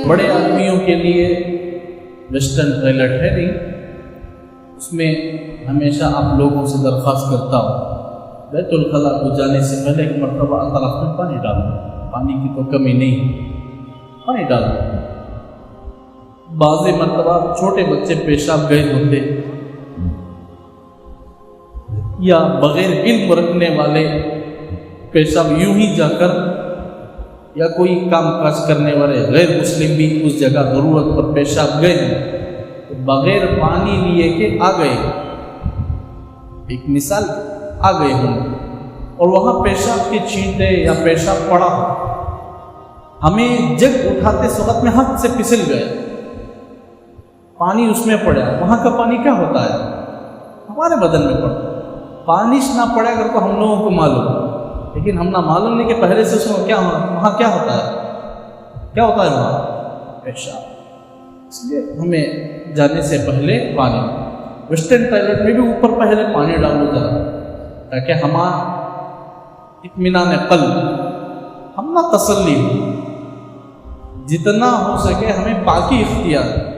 بڑے آدمیوں کے لیے ویسٹرن ٹوائلٹ ہے نہیں، اس میں ہمیشہ آپ لوگوں سے درخواست کرتا ہوں بیت الخلاء کو جانے سے پہلے ایک مرتبہ اطراف میں پانی ڈالو، پانی کی تو کمی نہیں، پانی ڈالو۔ بعض مرتبہ چھوٹے بچے پیشاب گئے ہوتے یا بغیر علم رکھنے والے پیشاب یوں ہی جا کر، یا کوئی کام کاج کرنے والے غیر مسلم بھی اس جگہ ضرورت پر پیشاب گئے تو بغیر پانی لیے کہ آ گئے، ایک مثال آ گئے ہوں اور وہاں پیشاب کے چھینٹے یا پیشاب پڑا ہو، ہمیں جگ اٹھاتے وقت میں ہاتھ سے پھسل گیا، پانی اس میں پڑا، وہاں کا پانی کیا ہوتا ہے؟ ہمارے بدن میں پڑا۔ پانش نہ پڑے اگر تو ہم لوگوں کو معلوم، لیکن ہم نہ معلوم نہیں کہ پہلے سے اس میں کیا وہاں کیا ہوتا ہے، کیا ہوتا ہے وہاں پیشاب۔ اس لیے ہمیں جانے سے پہلے پانی، ویسٹرن ٹوائلٹ میں بھی اوپر پہلے پانی ڈالو ذرا، تاکہ ہمارا اطمینان قلب، ہم نہ تسلی ہو، جتنا ہو سکے ہمیں پاکی اختیار